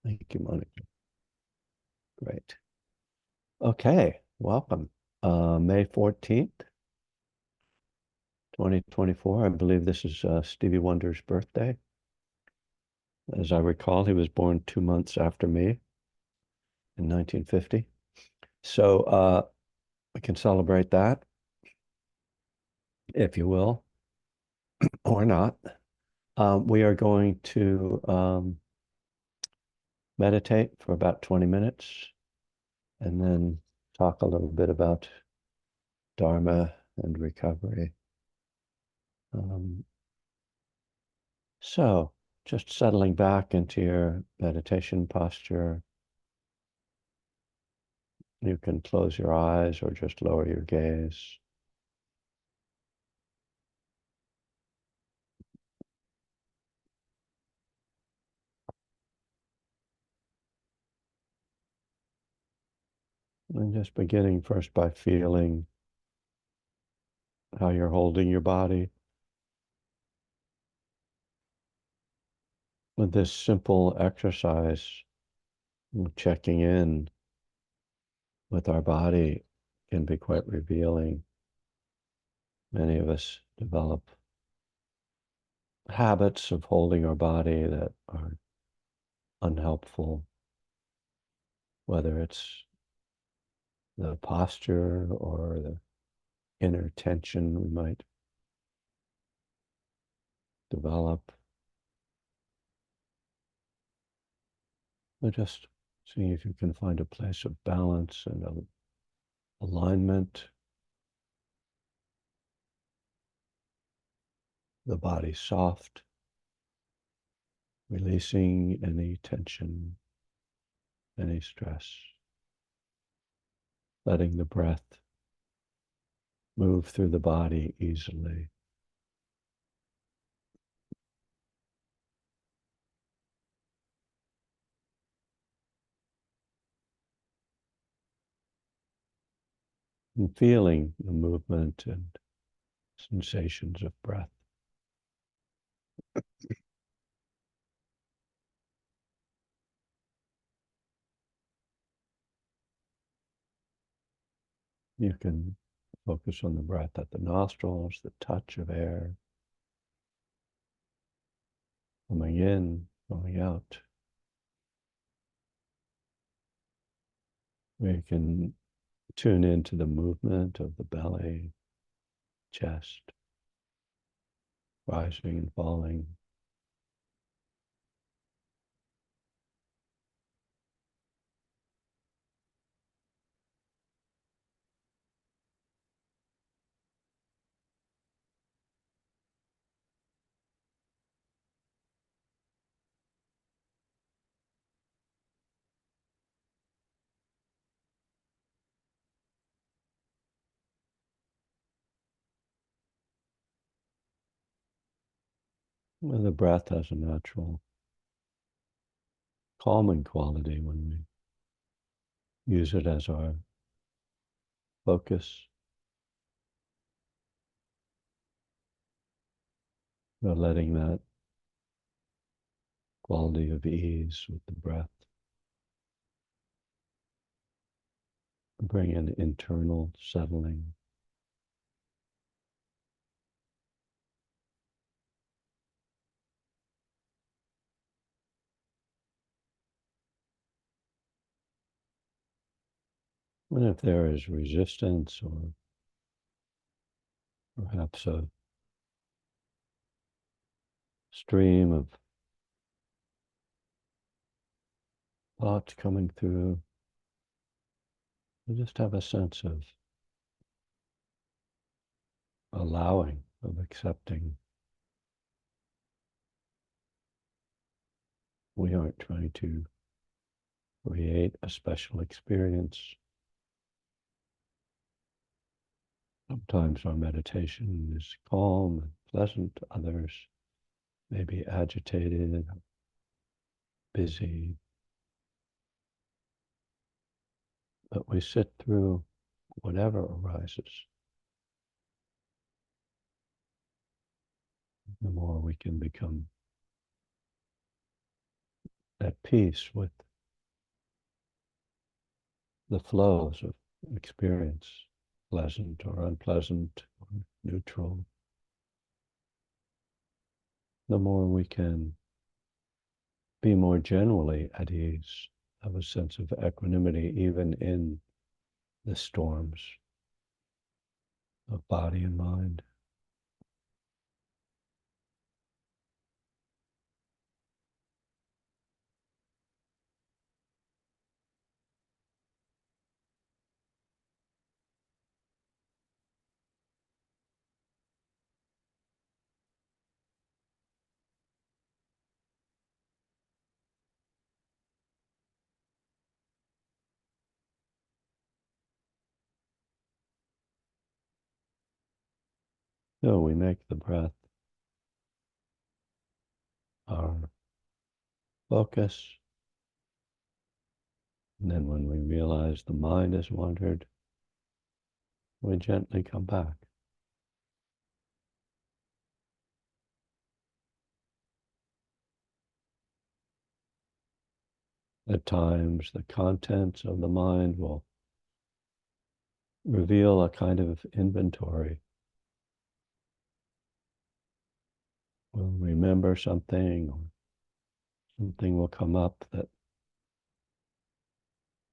Thank you, Monica. Great. Okay, welcome. May 14th, 2024. I believe this is Stevie Wonder's birthday. As I recall, he was born 2 months after me in 1950. So we can celebrate that, if you will, or not. We are going to meditate for about 20 minutes and then talk a little bit about Dharma and recovery. Um, So, just settling back into your meditation posture. You can close your eyes or just lower your gaze. And just beginning first by feeling how you're holding your body. With this simple exercise, checking in with our body can be quite revealing. Many of us develop habits of holding our body that are unhelpful, whether it's the posture or the inner tension we might develop. But just see if you can find a place of balance and of alignment. The body soft, releasing any tension, any stress, letting the breath move through the body easily. And feeling the movement and sensations of breath. You can focus on the breath at the nostrils, the touch of air coming in, going out. We can tune into the movement of the belly, chest, rising and falling. Well, the breath has a natural calming quality when we use it as our focus. We're letting that quality of ease with the breath bring an internal settling. And if there is resistance or perhaps a stream of thoughts coming through, we just have a sense of allowing, of accepting. We aren't trying to create a special experience. Sometimes our meditation is calm and pleasant, others may be agitated, busy, but we sit through whatever arises. The more we can become at peace with the flows of experience, pleasant or unpleasant or neutral, the more we can be more generally at ease, have a sense of equanimity even in the storms of body and mind. So we make the breath our focus, and then when we realize the mind has wandered, we gently come back. At times, the contents of the mind will reveal a kind of inventory. We'll remember something, or something will come up that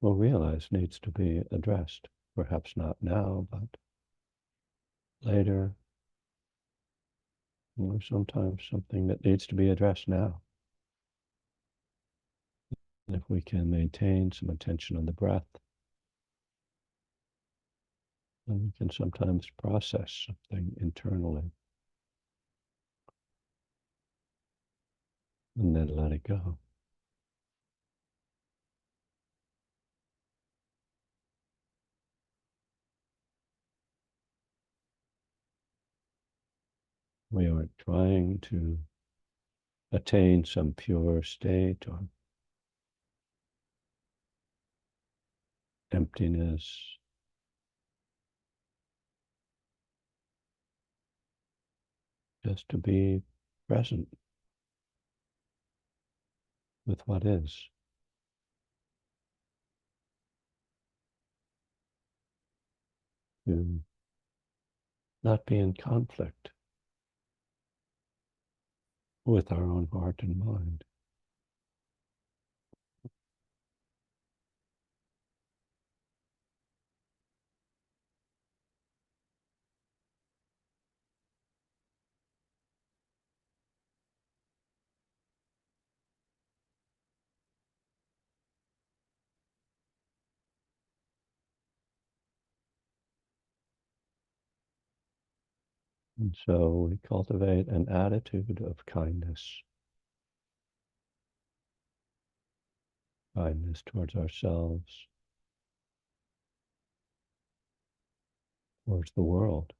we'll realize needs to be addressed. Perhaps not now, but later, or sometimes something that needs to be addressed now. And if we can maintain some attention on the breath, then we can sometimes process something internally and then let it go. We aren't trying to attain some pure state or emptiness. Just to be present with what is, to not be in conflict with our own heart and mind. And so we cultivate an attitude of kindness, kindness towards ourselves, towards the world.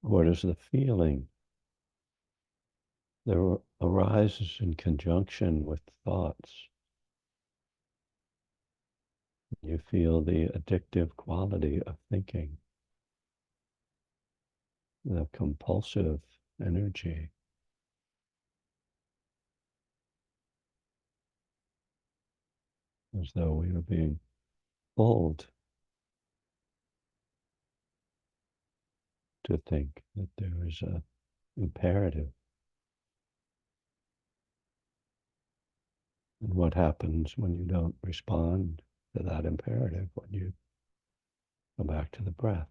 What is the feeling that arises in conjunction with thoughts? You feel the addictive quality of thinking, the compulsive energy, as though we are being pulled to think that there is a imperative And what happens when you don't respond to that imperative, when you go back to the breath?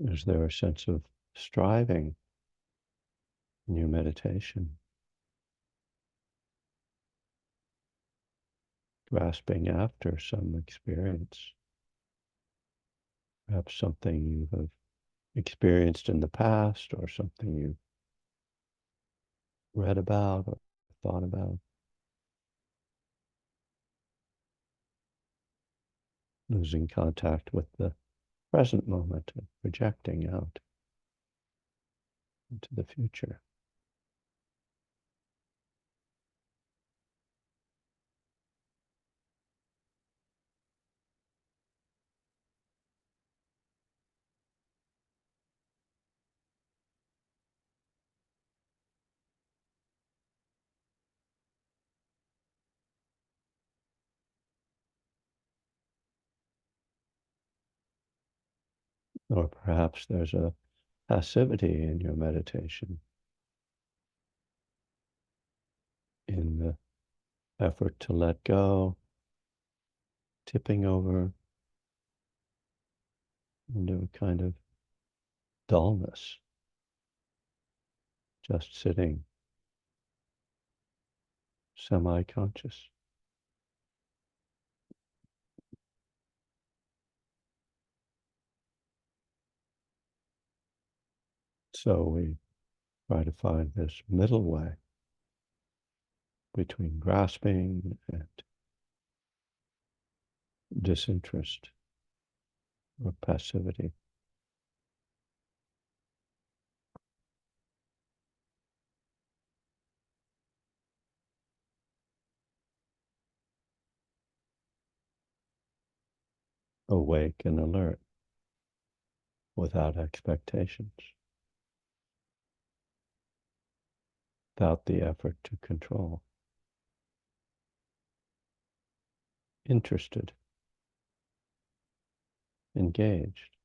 Is there a sense of striving in your meditation, grasping after some experience, perhaps something you have experienced in the past or something you read about or thought about, losing contact with the present moment and projecting out into the future? Or perhaps there's a passivity in your meditation, in the effort to let go, tipping over into a kind of dullness, just sitting semi-conscious. So we try to find this middle way between grasping and disinterest or passivity, awake and alert without expectations, without the effort to control, interested, engaged.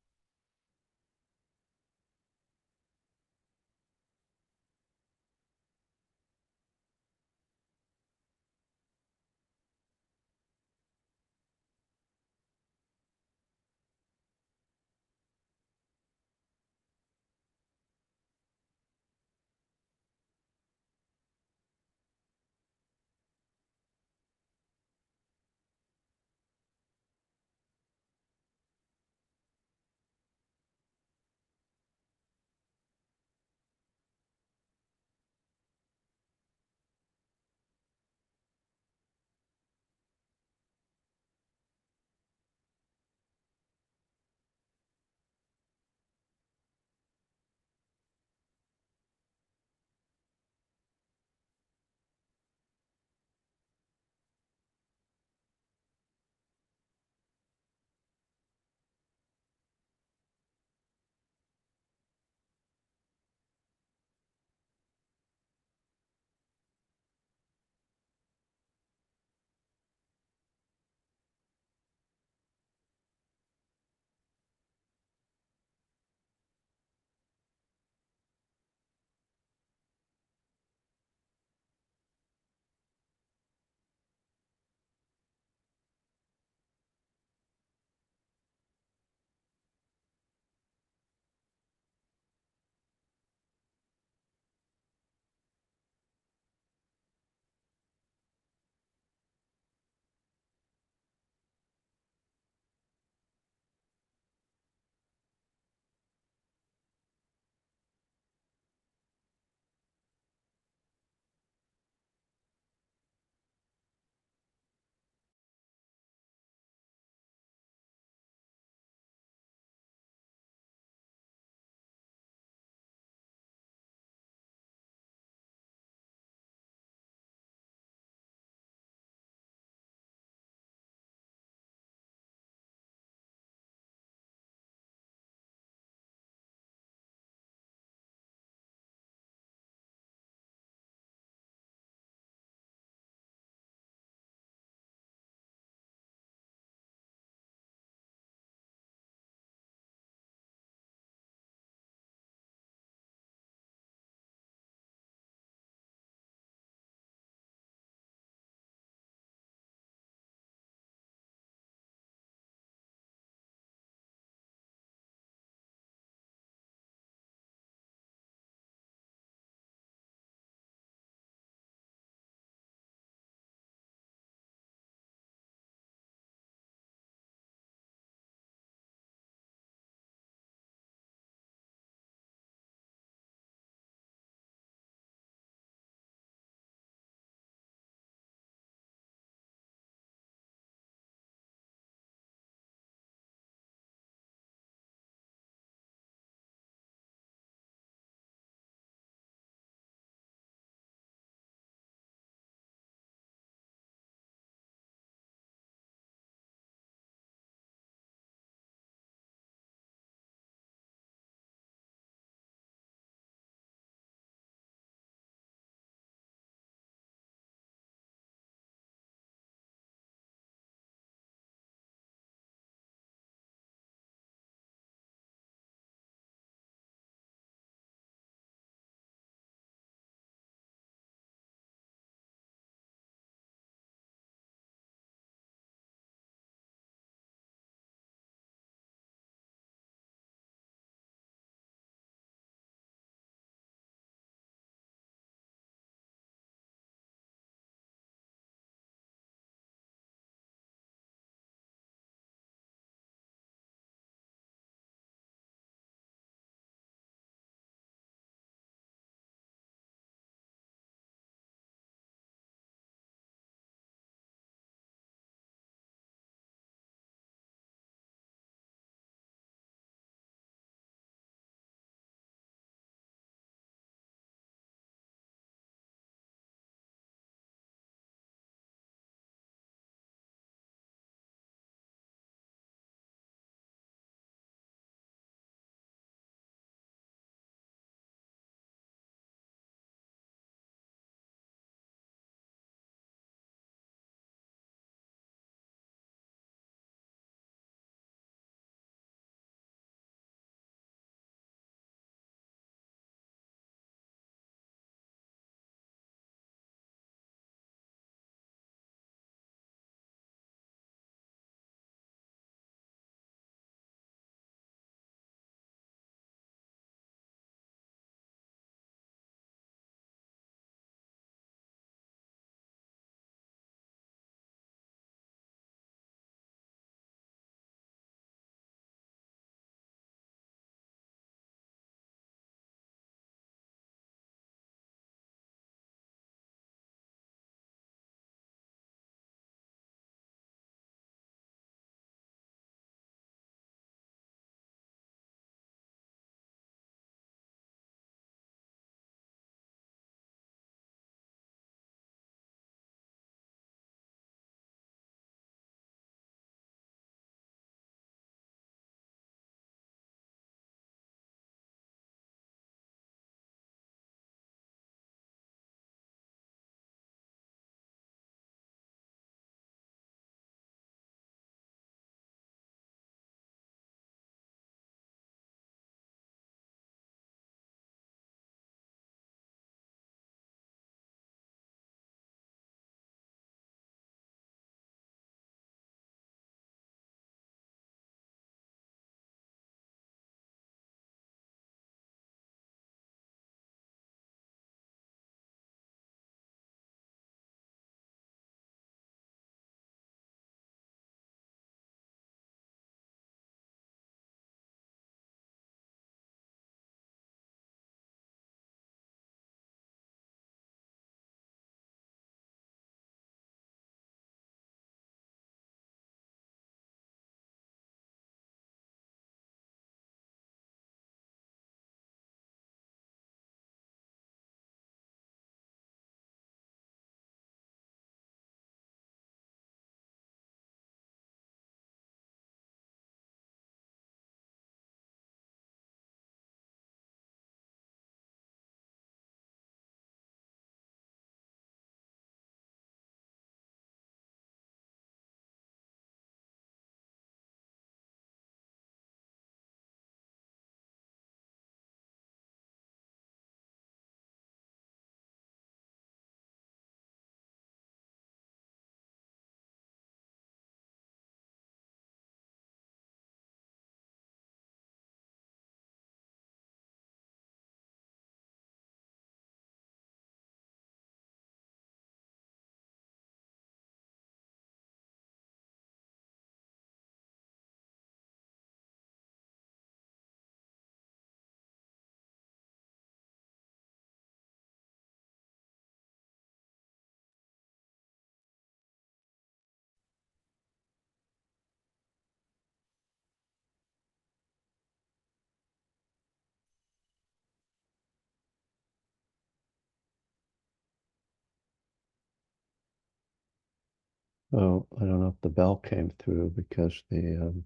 Oh, I don't know if the bell came through because the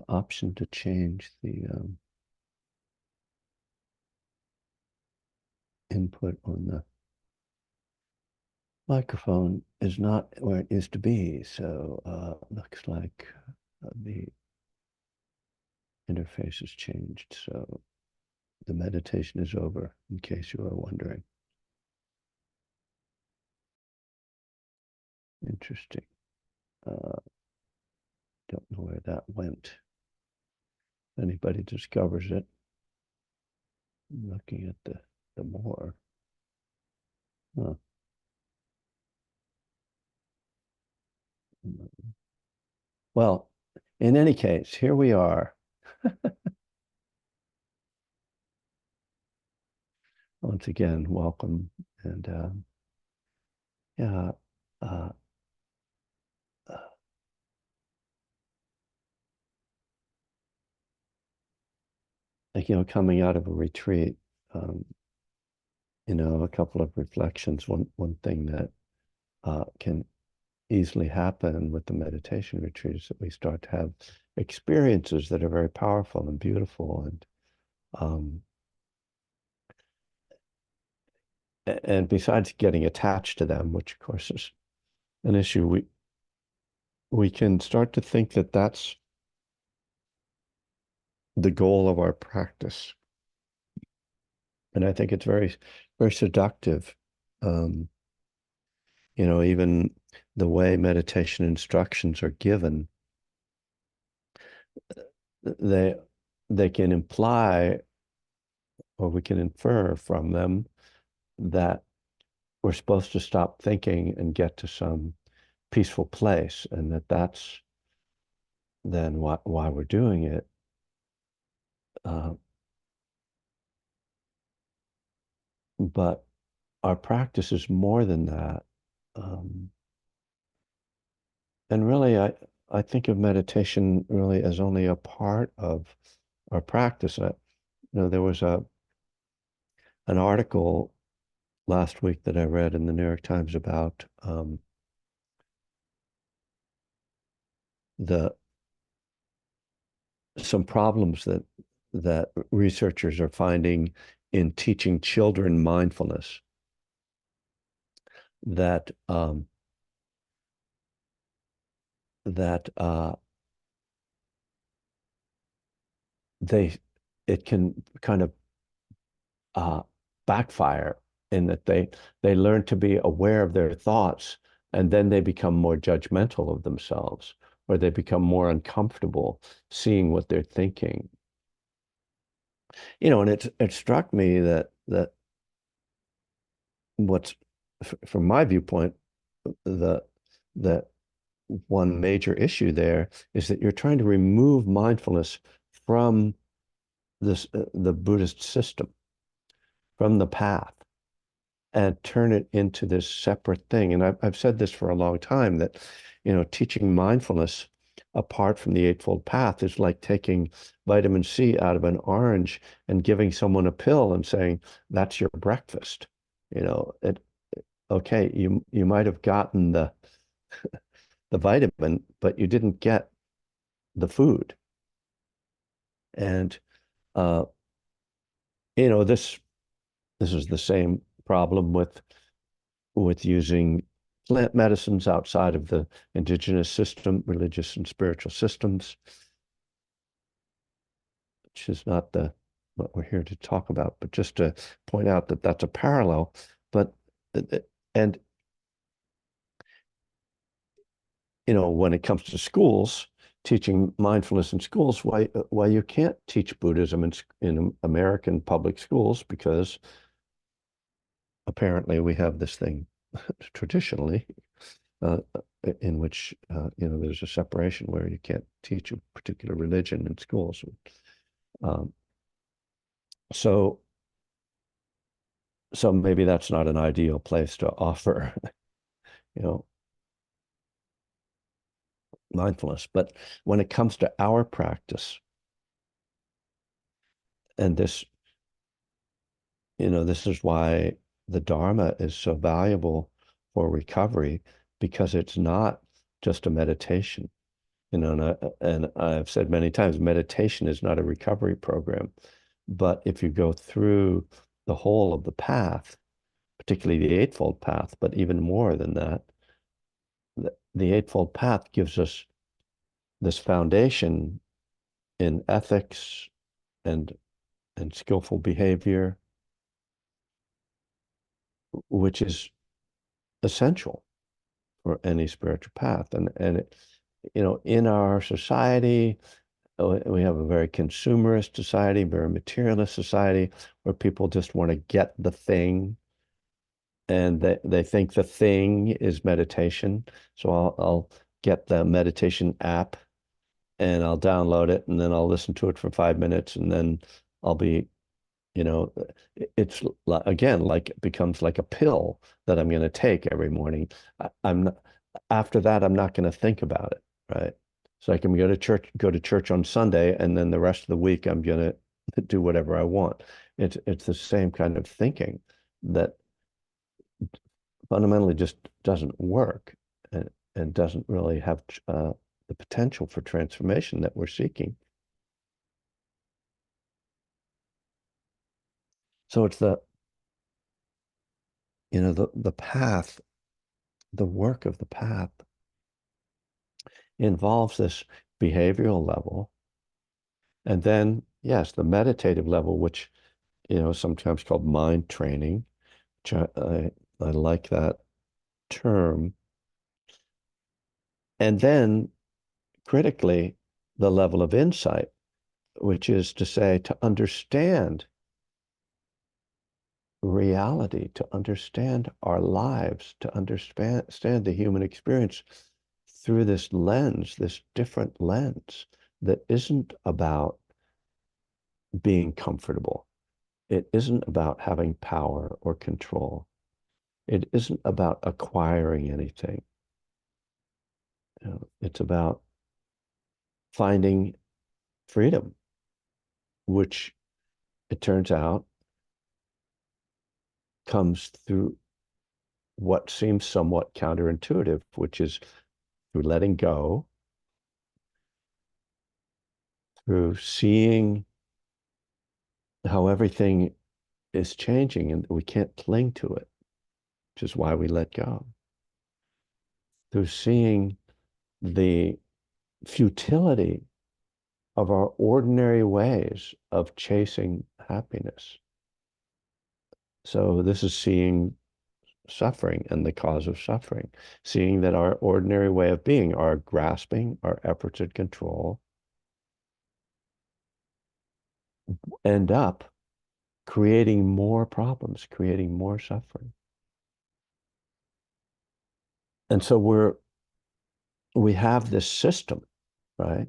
option to change the input on the microphone is not where it used to be. So looks like the interface has changed. So the meditation is over, in case you are wondering. Interesting. Uh, don't know where that went. If anybody discovers it, I'm looking at the more. Huh. Well, in any case, here we are. Once again, welcome. And yeah, uh, uh, like, coming out of a retreat, um, a couple of reflections. One thing that can easily happen with the meditation retreat is that we start to have experiences that are very powerful and beautiful, um, and besides getting attached to them, which of course is an issue, we can start to think that that's the goal of our practice. And I think it's very, very seductive. Um, even the way meditation instructions are given, they they can imply, or we can infer from them, that we're supposed to stop thinking and get to some peaceful place, and that's then why we're doing it. Uh, but our practice is more than that. Um, and really, I think of meditation really as only a part of our practice. There was an article last week that I read in the New York Times about the some problems that researchers are finding in teaching children mindfulness. That that they it can kind of uh, backfire, in that they learn to be aware of their thoughts, and then they become more judgmental of themselves, or they become more uncomfortable seeing what they're thinking. And it struck me that what's from my viewpoint, the the one major issue there is that you're trying to remove mindfulness from the Buddhist system, from the path, and turn it into this separate thing. And I've said this for a long time, that teaching mindfulness apart from the Eightfold Path is like taking vitamin C out of an orange and giving someone a pill and saying that's your breakfast. It Okay, you might have gotten the vitamin, but you didn't get the food. And uh, this is the same problem with using plant medicines outside of the indigenous system, religious and spiritual systems, which is not the what we're here to talk about, but just to point out that that's a parallel. But and when it comes to schools, teaching mindfulness in schools, why you can't teach Buddhism in American public schools, because apparently we have this thing traditionally, uh, in which there's a separation where you can't teach a particular religion in schools. Um, so so maybe that's not an ideal place to offer, you know, mindfulness. But when it comes to our practice, and this is why the Dharma is so valuable for recovery, because it's not just a meditation. And I've said many times, meditation is not a recovery program. But if you go through the whole of the path, particularly the Eightfold Path, but even more than that, the Eightfold Path gives us this foundation in ethics and skillful behavior, which is essential for any spiritual path. In our society, we have a very consumerist society, very materialist society, where people just want to get the thing, and they think the thing is meditation. So I'll get the meditation app and I'll download it, and then I'll listen to it for 5 minutes, and then I'll be, you know, it's again, like it becomes like a pill that I'm going to take every morning. I'm not, after that, I'm not going to think about it, right? So I can go to church on Sunday, and then the rest of the week I'm going to do whatever I want. It's the same kind of thinking that fundamentally just doesn't work, and doesn't really have the potential for transformation that we're seeking. So it's the path, the work of the path involves this behavioral level, and then yes, the meditative level, which sometimes called mind training, which I like that term, and then critically the level of insight, which is to say to understand reality, to understand our lives, to understand the human experience through this lens, this different lens that isn't about being comfortable. It isn't about having power or control. It isn't about acquiring anything. It's about finding freedom, which it turns out comes through what seems somewhat counterintuitive, which is through letting go, through seeing how everything is changing and we can't cling to it, which is why we let go. Through seeing the futility of our ordinary ways of chasing happiness. So this is seeing suffering and the cause of suffering, seeing that our ordinary way of being, our grasping, our efforts at control, end up creating more problems, creating more suffering. And so we have this system, right?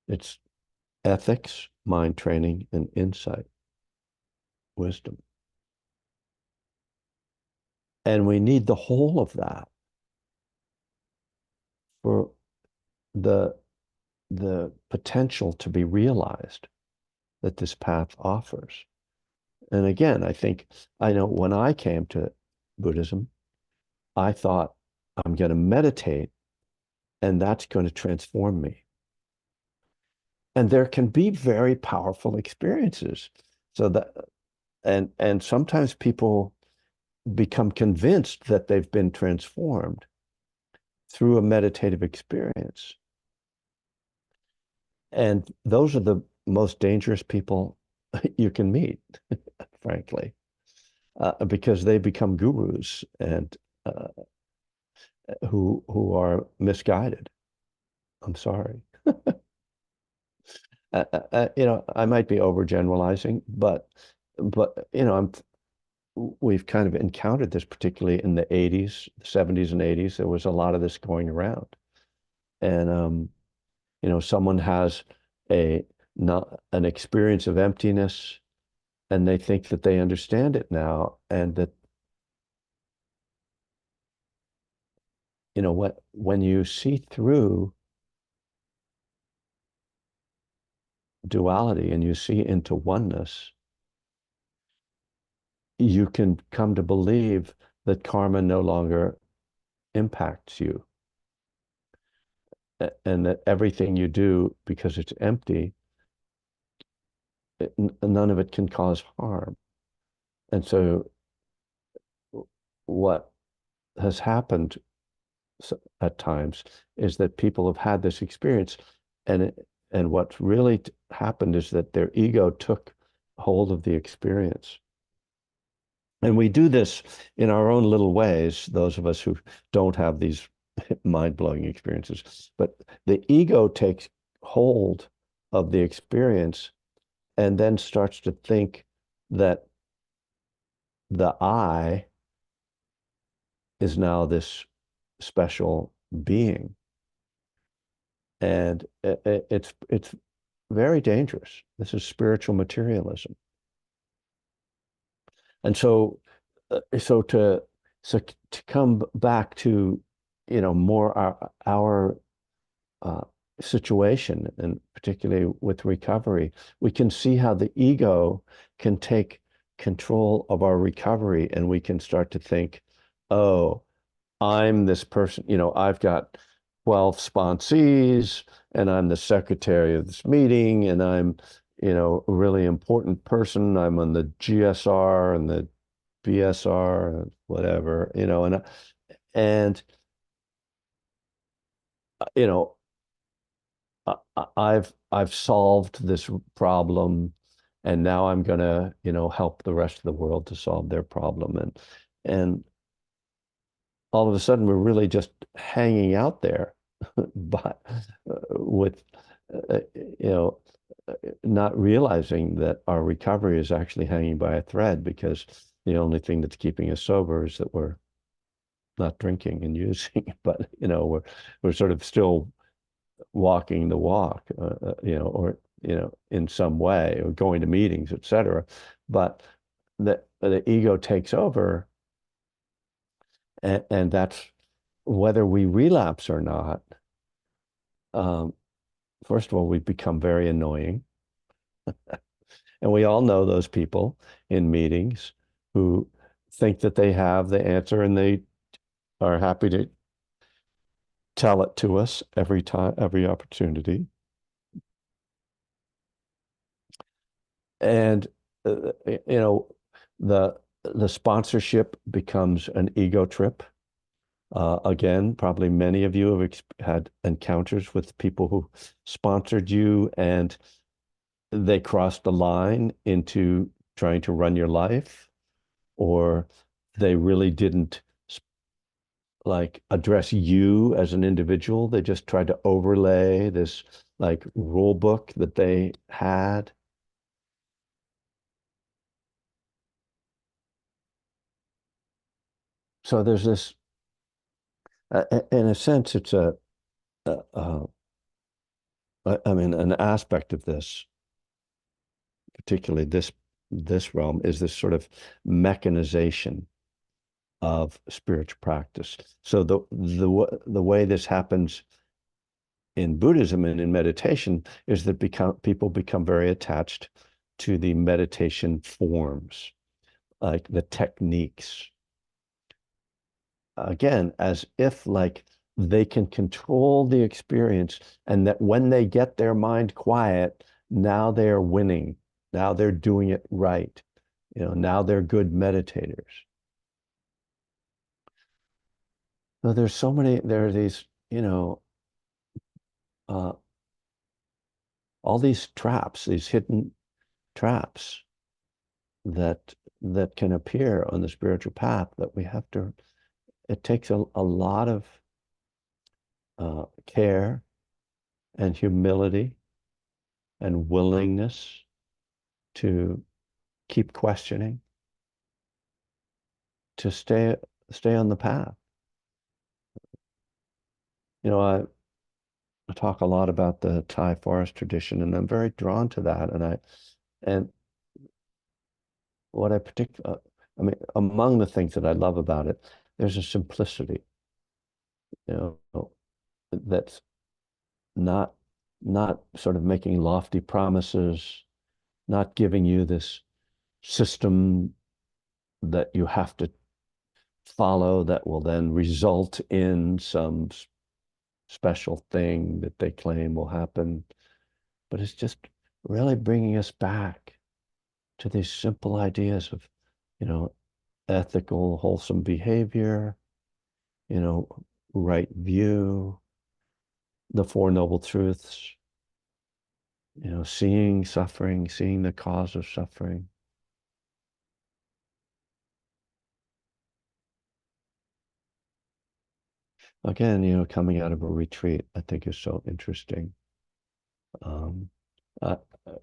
It's ethics, mind training, and insight, wisdom. And we need the whole of that for the potential to be realized that this path offers. And again, I know when I came to Buddhism, I thought I'm going to meditate and that's going to transform me. And there can be very powerful experiences. So that and sometimes people become convinced that they've been transformed through a meditative experience. And those are the most dangerous people you can meet, frankly, because they become gurus and who are misguided. I'm sorry. I might be overgeneralizing, but we've kind of encountered this, particularly in the 80s, 70s and 80s. There was a lot of this going around. And someone has a not an experience of emptiness and they think that they understand it now, and that when you see through duality and you see into oneness, you can come to believe that karma no longer impacts you, and that everything you do, because it's empty, none of it can cause harm. And so what has happened at times is that people have had this experience, and what's really happened is that their ego took hold of the experience. And we do this in our own little ways, those of us who don't have these mind-blowing experiences. But the ego takes hold of the experience and then starts to think that the I is now this special being. And it's very dangerous. This is spiritual materialism. And so so to come back to, more our uh, situation, and particularly with recovery, we can see how the ego can take control of our recovery, and we can start to think, oh, I'm this person, I've got 12 sponsees, and I'm the secretary of this meeting, and I'm, a really important person. I'm on the GSR and the BSR, whatever, and you know, I've solved this problem, and now I'm gonna, help the rest of the world to solve their problem, and all of a sudden we're really just hanging out there, but with you know not realizing that our recovery is actually hanging by a thread, because the only thing that's keeping us sober is that we're not drinking and using, but we're sort of still walking the walk, or in some way, or going to meetings, etc. But the ego takes over, and that's whether we relapse or not. Um, First of all, we become very annoying, and we all know those people in meetings who think that they have the answer, and they are happy to tell it to us every time, every opportunity. And you know, the sponsorship becomes an ego trip. Again, probably many of you have had encounters with people who sponsored you, and they crossed the line into trying to run your life, or they really didn't like address you as an individual. They just tried to overlay this like rule book that they had. So there's this, in a sense, it's I mean, an aspect of this, particularly this realm, is this sort of mechanization of spiritual practice. So the way this happens in Buddhism and in meditation is that people become very attached to the meditation forms, like the techniques. Again, as if like they can control the experience, and that when they get their mind quiet, now they are winning. Now they're doing it right. Now they're good meditators. So there are these, uh, all these traps, these hidden traps that can appear on the spiritual path, that we have to, it takes a lot of care and humility and willingness to keep questioning, to stay on the path. I talk a lot about the Thai forest tradition, and I'm very drawn to that. And what I mean, among the things that I love about it, there's a simplicity, that's not not sort of making lofty promises, not giving you this system that you have to follow that will then result in some special thing that they claim will happen. But it's just really bringing us back to these simple ideas of, you know, ethical, wholesome behavior, you know, right view, the Four Noble Truths, you know, seeing suffering, seeing the cause of suffering. Again, you know, coming out of a retreat, I think is so interesting. Um, I,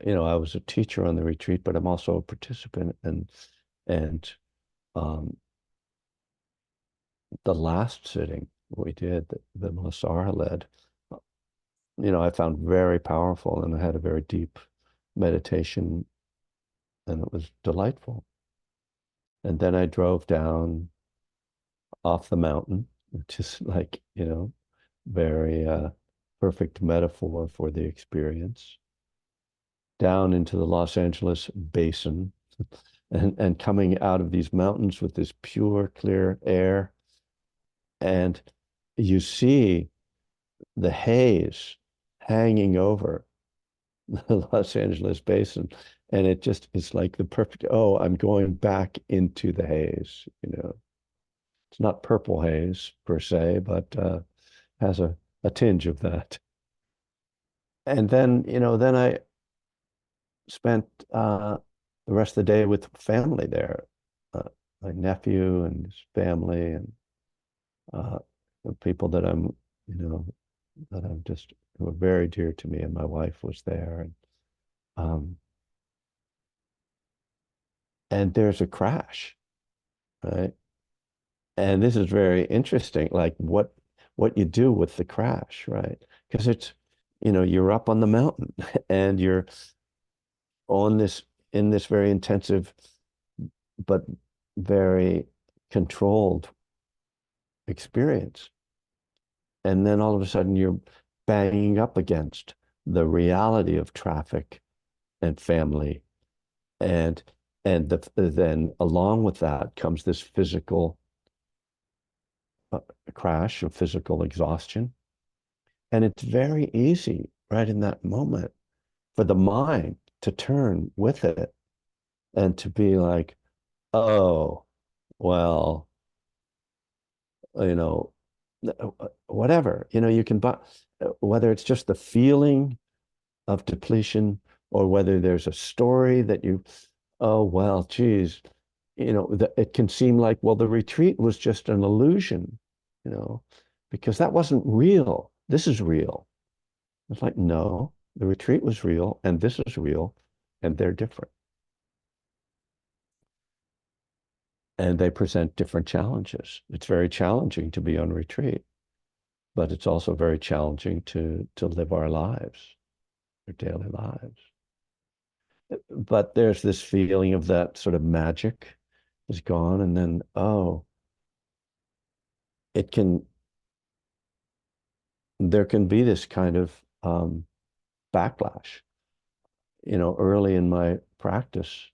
you know, I was a teacher on the retreat, but I'm also a participant, and um, the last sitting we did, that Masara led, you know, I found very powerful, and I had a very deep meditation, and it was delightful. And then I drove down off the mountain, which is like, you know, very perfect metaphor for the experience, down into the Los Angeles basin, and coming out of these mountains with this pure, clear air. And you see the haze hanging over the Los Angeles basin. And it just is like the perfect, oh, I'm going back into the haze, you know. It's not purple haze per se, but has a tinge of that. And then, you know, then I spent the rest of the day with family there, uh, my nephew and his family, and uh, the people that you know, that I'm just who are very dear to me, and my wife was there, um, and there's a crash, right? And this is very interesting, like what you do with the crash, right? Because it's, you know, you're up on the mountain and you're on this in this very intensive but very controlled experience. And then all of a sudden you're banging up against the reality of traffic and family, and then along with that comes this physical uh, crash of physical exhaustion. And it's very easy right in that moment for the mind to turn with it and to be like, oh, well, you know, whatever, you know, you can buy, whether it's just the feeling of depletion or whether there's a story that you, oh, well, geez, you know, it can seem like, well, the retreat was just an illusion, you know, because that wasn't real. This is real. It's like, no, the retreat was real and this is real and they're different. And they present different challenges. It's very challenging to be on retreat, but it's also very challenging to live our lives, our daily lives. But there's this feeling of that sort of magic is gone, and then, oh, it can, there can be this kind of backlash. You know, early in my practice,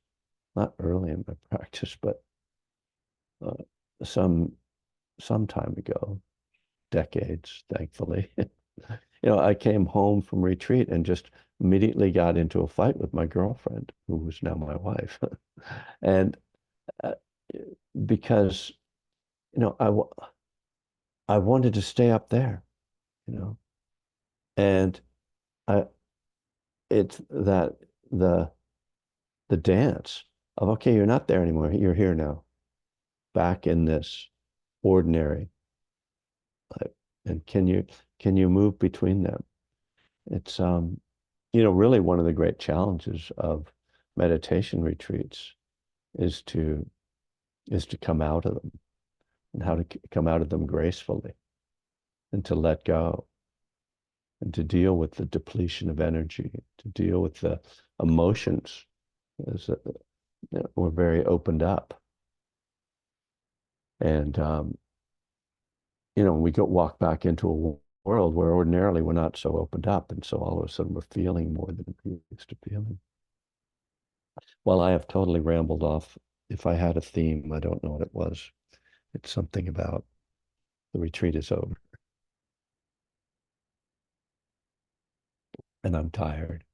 not early in my practice, but uh, some some time ago, decades, thankfully. You know, I came home from retreat and just immediately got into a fight with my girlfriend, who was now my wife. And uh, because, you know, I wanted to stay up there, you know, and I it's that the the dance of, okay, you're not there anymore. You're here now, back in this ordinary life. And can you move between them? It's you know, really one of the great challenges of meditation retreats is to come out of them, and how to come out of them gracefully, and to let go, and to deal with the depletion of energy, to deal with the emotions. As, you know, we're very opened up, and you know, we go walk back into a world where ordinarily we're not so opened up, and so all of a sudden we're feeling more than we used to feeling. Well, I have totally rambled off. If I had a theme, I don't know what it was. It's something about the retreat is over and I'm tired.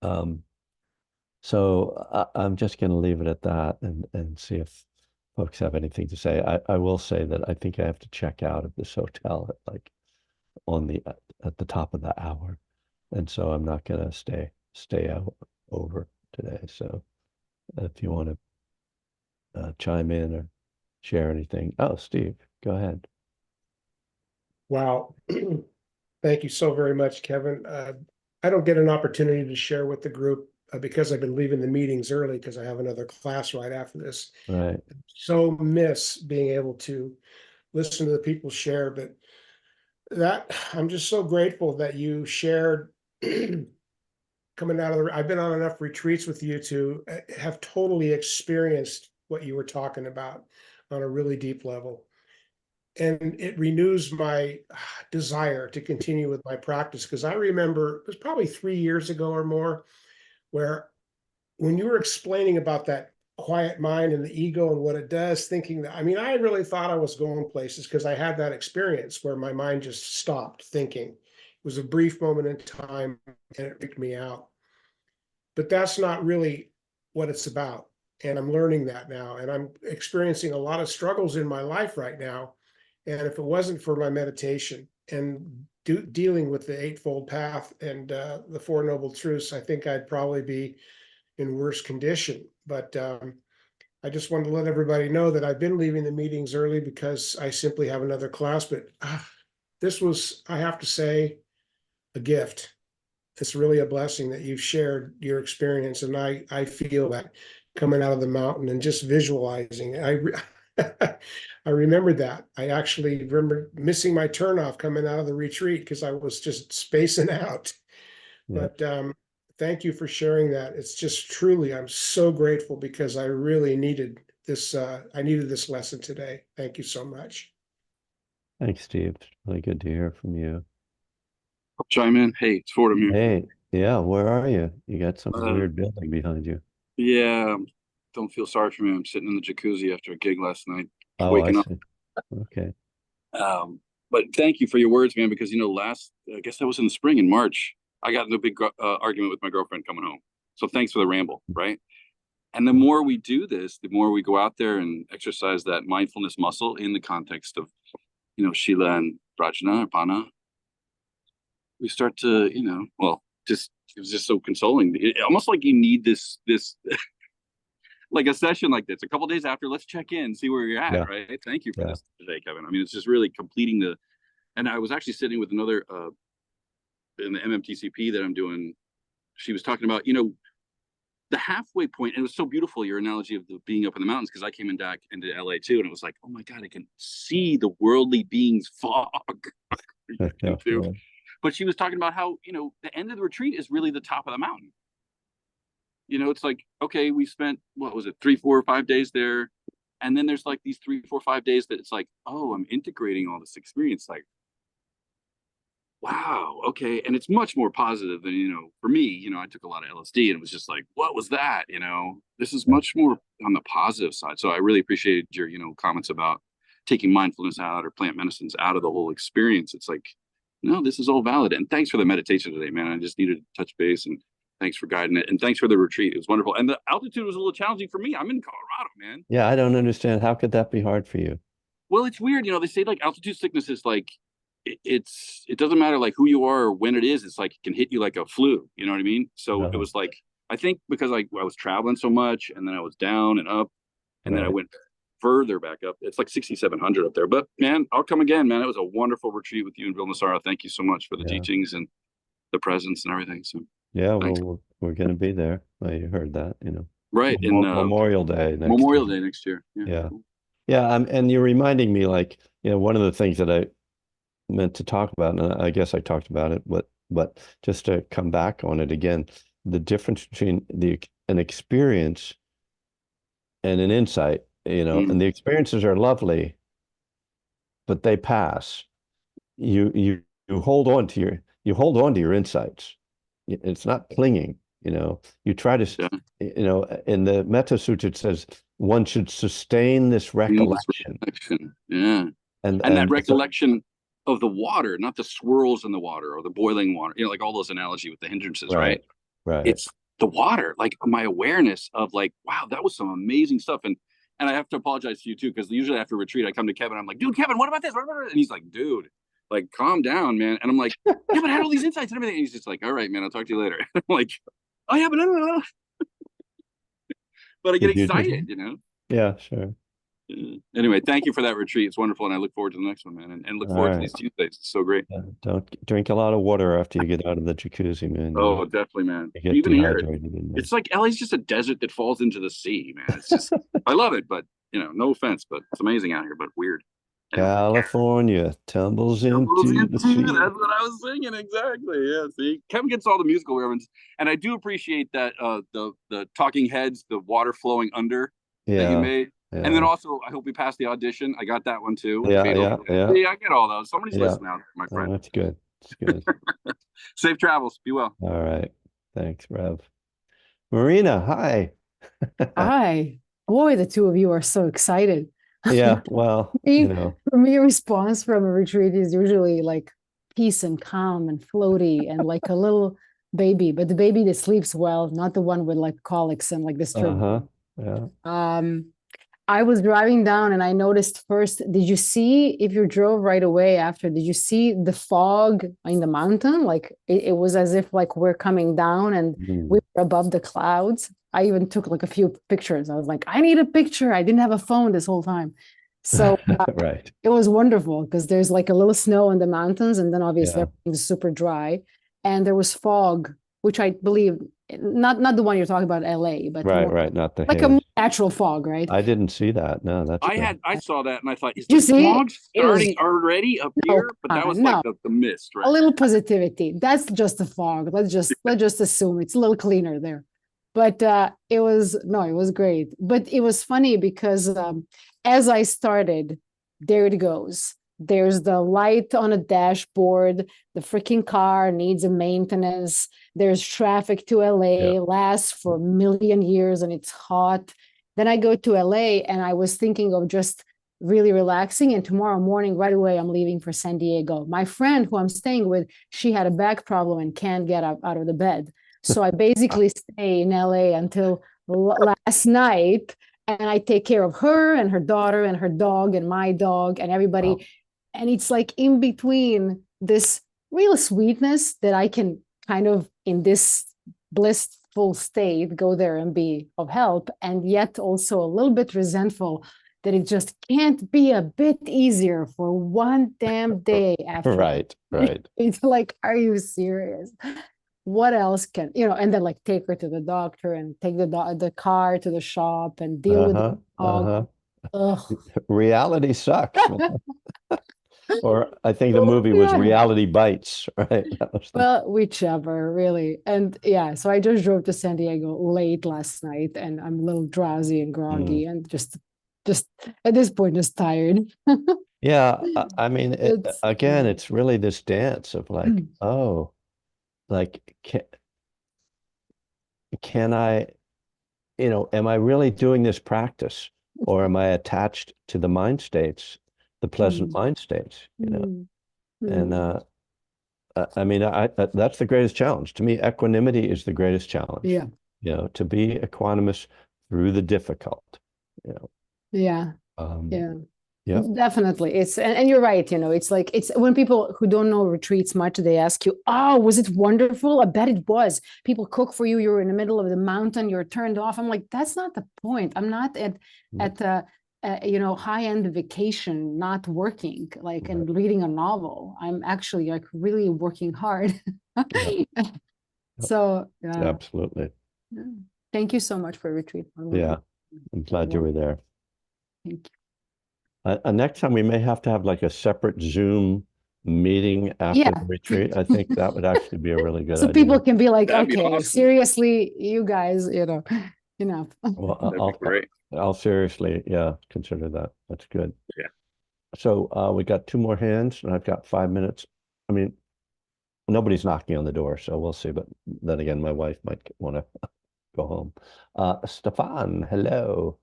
Um, so I'm just going to leave it at that and see if folks have anything to say. I will say that I think I have to check out of this hotel at like on the at the top of the hour, and so I'm not going to stay out over today. So if you want to chime in or share anything, oh, Steve, go ahead. Wow. Thank you so very much, Kevin. I don't get an opportunity to share with the group because I've been leaving the meetings early because I have another class right after this. Right. So miss being able to listen to the people share, but that I'm just so grateful that you shared coming out of I've been on enough retreats with you to have totally experienced what you were talking about on a really deep level. And it renews my desire to continue with my practice because I remember it was probably 3 years ago or more where when you were explaining about that quiet mind and the ego and what it does, thinking that, I mean, I really thought I was going places because I had that experience where my mind just stopped thinking. It was a brief moment in time and it freaked me out. But that's not really what it's about. And I'm learning that now. And I'm experiencing a lot of struggles in my life right now. And if it wasn't for my meditation and dealing with the Eightfold Path and the Four Noble Truths, I think I'd probably be in worse condition. But I just wanted to let everybody know that I've been leaving the meetings early because I simply have another class. But this was, I have to say, a gift. It's really a blessing that you've shared your experience. And I feel that coming out of the mountain and just visualizing. I remembered that. I actually remember missing my turnoff coming out of the retreat because I was just spacing out. Yeah. But thank you for sharing that. It's just truly, I'm so grateful because I really needed this. I needed this lesson today. Thank you so much. Thanks, Steve. It's really good to hear from you. I'll chime in. Hey, it's Fordham here. Hey, yeah, where are you? You got some Uh, weird building behind you. yeah, don't feel sorry for me. I'm sitting in the jacuzzi after a gig last night, Oh, I waking up. see. Okay. But thank you for your words, man, because, I guess that was in the spring in March, I got in a big argument with my girlfriend coming home. So thanks for the ramble, right? And the more we do this, the more we go out there and exercise that mindfulness muscle in the context of, Shila and Prajna, Pana, we start to, just it was just so consoling. Almost like you need this like a session like this a couple days after. Let's check in, see where you're at, Yeah, right? Thank you for yeah. this today, Kevin. I mean, it's just really completing the. And I was actually sitting with another in the MMTCP that I'm doing. She was talking about the halfway point, and it was so beautiful your analogy of the being up in the mountains because I came in back into LA too, and it was like, oh my god, I can see the worldly beings fog. Yeah, Too. yeah. But she was talking about how the end of the retreat is really the top of the mountain. It's like, okay, we spent, what was it, 3, 4, 5 days there. And then there's like these 3, 4, 5 days that it's like, oh, I'm integrating all this experience. Like, wow, okay. And it's much more positive than, for me, I took a lot of LSD and it was just like, what was that? This is Yeah. much more on the positive side. So I really appreciated your, comments about taking mindfulness out or plant medicines out of the whole experience. It's like, no, this is all valid. And thanks for the meditation today, man. I just needed to touch base and thanks for guiding it. And thanks for the retreat. It was wonderful. And the altitude was a little challenging for me. I'm in Colorado, man. Yeah, I don't understand. How could that be hard for you? Well, it's weird. They say like altitude sickness is like, it doesn't matter like who you are or when it is. It's like it can hit you like a flu. You know what I mean? So it Uh, was like, I think because I was traveling so much and then I was down and up and then I right. went further back up. It's like 6,700 up there. But man, I'll come again, man. It was a wonderful retreat with you and Bill Nassara. Thank you so much for the Yeah. teachings and the presence and everything. So Yeah, well, thanks. we're going to be there. Well, you heard that. Right. In Memorial Day next Memorial year. Day next year. Yeah. Yeah. Cool. Yeah, and you're reminding me like, one of the things that I meant to talk about, and I guess I talked about it, but just to come back on it again, the difference between an experience and an insight, Mm, and the experiences are lovely, but they pass. You hold on to your insights. It's not clinging. You try to, Yeah. in the Metta Sutta, it says one should sustain this recollection. Yeah. And And that so, recollection of the water, not the swirls in the water or the boiling water, like all those analogy with the hindrances, right? right. It's the water, like my awareness of like, wow, that was some amazing stuff. And I have to apologize to you too, because usually after retreat, I come to Kevin, I'm like, dude, Kevin, what about this? What about this? And he's like, dude, like, calm down, man. And I'm like, yeah, but I had all these insights and everything. And he's just like, all right, man, I'll talk to you later. I'm like, oh yeah, but no. But I get Did you excited, Yeah, sure. Anyway, thank you for that retreat. It's wonderful, and I look forward to the next one, man. And look All forward to right. these Tuesdays. It's so great. Don't drink a lot of water after you get out of the jacuzzi, man. Oh, definitely, man. You get Even here, dehydrated in there. it's like LA's just a desert that falls into the sea, man. It's just, I love it, but no offense, but it's amazing out here, but weird. Anyway. California tumbles into the sea. That's what I was singing, exactly. Yeah, see, Kevin gets all the musical references, and I do appreciate that the talking heads, the water flowing under that you made. And then also, I hope we passed the audition. I got that one too. Yeah. See, I get all those. Somebody's listening out, my Oh, friend. that's good. It's good. Safe travels. Be well. All right. Thanks, Rev. Marina, hi. Hi. Boy, the two of you are so excited. Yeah, well, For me, a response from a retreat is usually like peace and calm and floaty and like a little baby, but the baby that sleeps well, not the one with like colics and like disturbance. Yeah. I was driving down and I noticed first, did you see, if you drove right away after, did you see the fog in the mountain? Like it was as if like we're coming down and we were above the clouds. I even took like a few pictures. I was like, I need a picture. I didn't have a phone this whole time. So right. It was wonderful because there's like a little snow in the mountains and then obviously everything's super dry. And there was fog, which I believe, not the one you're talking about, LA, but right, not the like haze. a natural fog, right? I didn't see that. No, that's I saw that and I thought, is you the see fog starting already up here? But that was like the mist, right? A little positivity. That's just the fog. Let's just assume it's a little cleaner there. But it was great. But it was funny because as I started, there it goes. There's the light on a dashboard. The freaking car needs a maintenance. There's traffic to LA, lasts for a million years and it's hot. Then I go to LA and I was thinking of just really relaxing. And tomorrow morning, right away, I'm leaving for San Diego. My friend who I'm staying with, she had a back problem and can't get up out of the bed. So I basically stay in LA until last night and I take care of her and her daughter and her dog and my dog and everybody. Wow. And it's like in between this real sweetness that I can kind of in this blissful state go there and be of help, and yet also a little bit resentful that it just can't be a bit easier for one damn day after. Right. It's like, are you serious? What else can, and then like take her to the doctor and take the car to the shop and deal with the dog. Reality sucks. Or I think the movie was Reality Bites, right? Well, whichever, really. And so I just drove to San Diego late last night and I'm a little drowsy and groggy and just at this point, just tired. Yeah. I mean, it's really this dance of like, like, can I, am I really doing this practice or am I attached to the mind states, the pleasant mind states, And I mean, that's the greatest challenge. To me, equanimity is the greatest challenge. Yeah. To be equanimous through the difficult, Yeah. Yeah. Definitely. And you're right, it's like, it's when people who don't know retreats much, they ask you, oh, was it wonderful? I bet it was. People cook for you. You're in the middle of the mountain. You're turned off. I'm like, that's not the point. I'm not at the, high-end vacation, not working, like, and reading a novel. I'm actually like really working hard. So, absolutely. Thank you so much for a retreat. Yeah. I'm glad you were there. Thank you. Next time we may have to have like a separate Zoom meeting after the retreat. I think that would actually be a really good idea. So people can be like, That'd be okay, awesome. Seriously, you guys, enough. Well, I'll seriously, consider that. That's good. Yeah. So we got 2 more hands and I've got 5 minutes. I mean, Nobody's knocking on the door, so we'll see. But then again, my wife might want to go home. Stefan, hello.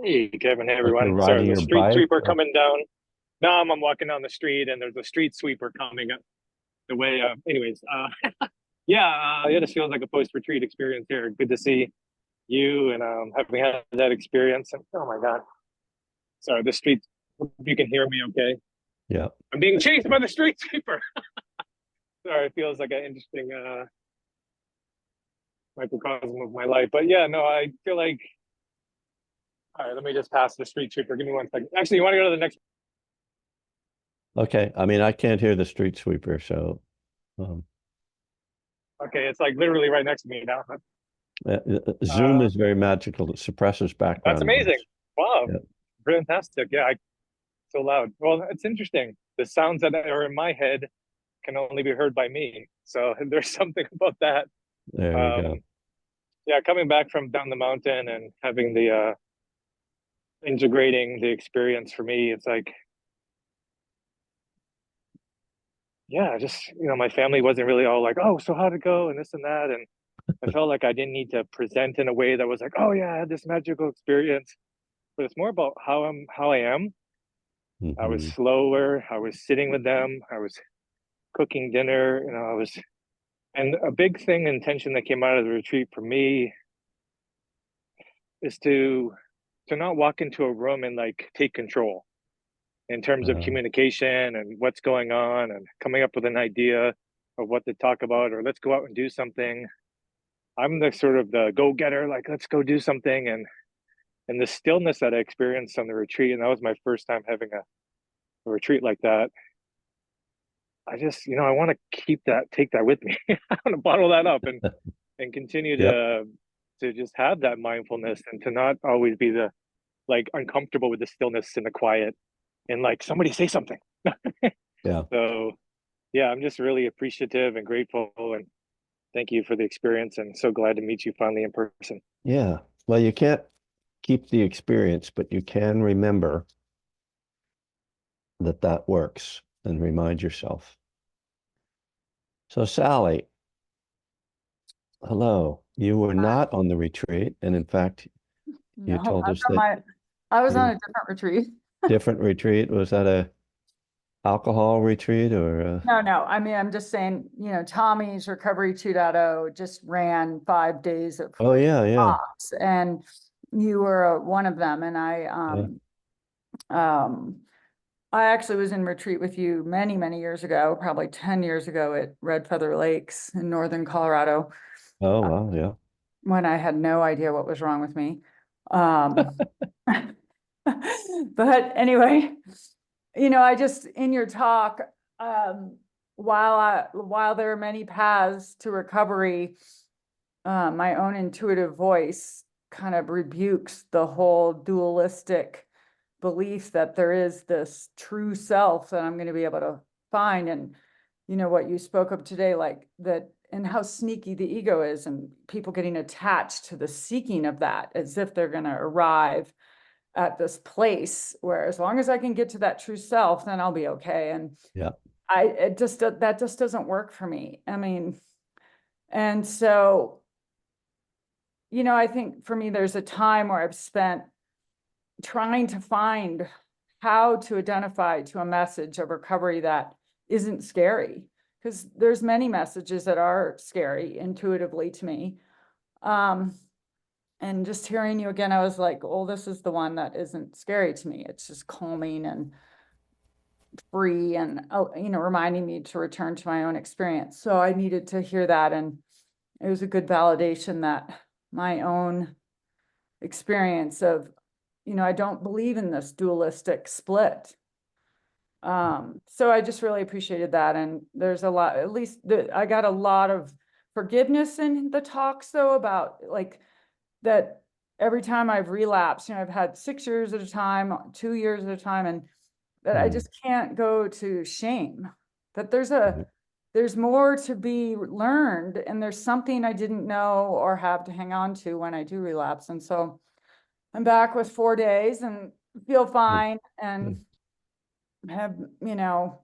Hey, Kevin. Hey, Like you're everyone. Sorry, riding the your street bike. sweeper coming down. No, I'm walking down the street and there's a street sweeper coming up the way. Anyways, yeah, this feels like a post-retreat experience here. Good to see you and having had that experience. And oh my God. Sorry, the street, hope you can hear me okay. Yeah. I'm being chased by the street sweeper. Sorry, it feels like an interesting microcosm of my life. But yeah, no, I feel like, all right, let me just pass the street sweeper. Give me 1 second. Actually, you want to go to the next? Okay. I mean, I can't hear the street sweeper, so Okay, it's like literally right next to me now. Zoom is very magical. It suppresses background That's amazing. noise. Wow. Yeah. Fantastic. Yeah, so loud. Well, it's interesting. The sounds that are in my head can only be heard by me. So there's something about that. There you go. Yeah, coming back from down the mountain and having the integrating the experience for me, it's like, yeah, just my family wasn't really all like, oh, so how'd it go and this and that. And I felt like I didn't need to present in a way that was like, oh yeah, I had this magical experience. But it's more about how I am. I was Mhm. slower. I was sitting with them. I was cooking dinner. And a big thing, intention that came out of the retreat for me is to not walk into a room and like take control in terms of Uh, communication and what's going on and coming up with an idea of what to talk about or let's go out and do something. I'm the sort of the go-getter, like let's go do something. And the stillness that I experienced on the retreat, and that was my first time having a retreat like that. I just, I want to take that with me. I want to bottle that up and continue Yep. to just have that mindfulness and to not always be the like uncomfortable with the stillness and the quiet and like somebody say something. Yeah. So yeah, I'm just really appreciative and grateful and thank you for the experience and so glad to meet you finally in person. Yeah. Well, you can't keep the experience, but you can remember that that works and remind yourself. So, Sally, hello. You were not on the retreat, and in fact, you No, told us that I was on you a different retreat. different retreat. Was that a alcohol retreat or No. I mean, I'm just saying, Tommy's Recovery 2.0 just ran 5 days of Oh yeah. talks, and you were one of them. And I actually was in retreat with you many, many years ago, probably 10 years ago at Red Feather Lakes in northern Colorado, Oh wow, yeah. when I had no idea what was wrong with me. But anyway, I just, in your talk, while there are many paths to recovery, my own intuitive voice kind of rebukes the whole dualistic belief that there is this true self that I'm going to be able to find. And what you spoke of today, like that, and how sneaky the ego is, and people getting attached to the seeking of that as if they're going to arrive at this place where as long as I can get to that true self, then I'll be okay. And Yeah. that just doesn't work for me. I mean, and so, I think for me, there's a time where I've spent trying to find how to identify to a message of recovery that isn't scary, because there's many messages that are scary intuitively to me. And just hearing you again, I was like, oh, this is the one that isn't scary to me. It's just calming and free and, reminding me to return to my own experience. So I needed to hear that. And it was a good validation that my own experience of, I don't believe in this dualistic split. So I just really appreciated that. And there's a lot, at least I got a lot of forgiveness in the talks though, about like that every time I've relapsed, I've had 6 years at a time, 2 years at a time, and that I just can't go to shame, that there's more to be learned, and there's something I didn't know or have to hang on to when I do relapse. And so I'm back with 4 days and feel fine and have,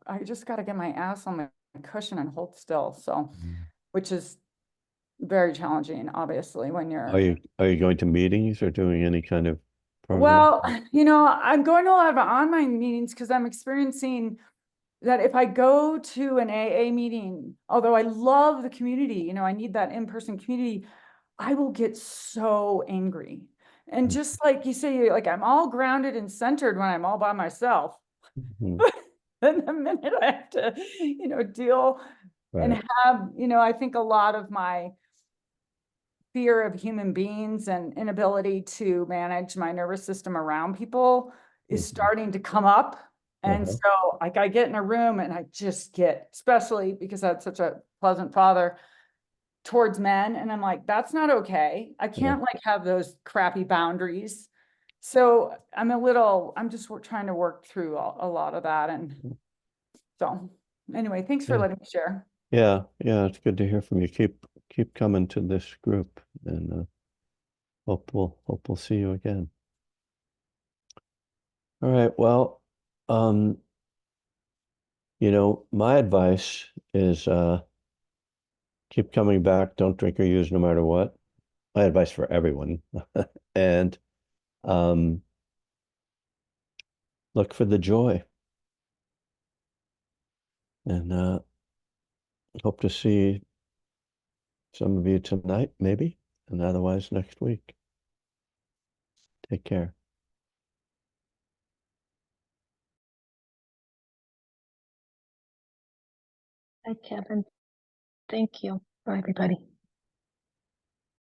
I just got to get my ass on the cushion and hold still. So, Mm. which is very challenging, obviously, when you're. Are you going to meetings or doing any kind of program? Well, I'm going to a lot of online meetings because I'm experiencing that if I go to an AA meeting, although I love the community, I need that in-person community, I will get so angry. And just like you say, like I'm all grounded and centered when I'm all by myself. Mhm. And the minute I have to, deal and Right. have, I think a lot of my fear of human beings and inability to manage my nervous system around people is Mhm. starting to come up. And Uh-huh. so like I get in a room and I just get, especially because I had such a pleasant father towards men. And I'm like, that's not okay. I can't like have those crappy boundaries. So I'm just trying to work through a lot of that. And so anyway, thanks for Yeah. letting me share. Yeah, it's good to hear from you. Keep coming to this group, and hope we'll see you again. All right. Well, my advice is keep coming back. Don't drink or use no matter what. My advice for everyone. And um, look for the joy. And hope to see some of you tonight, maybe, and otherwise next week. Take care. Hi, Kevin. Thank you. Bye, everybody.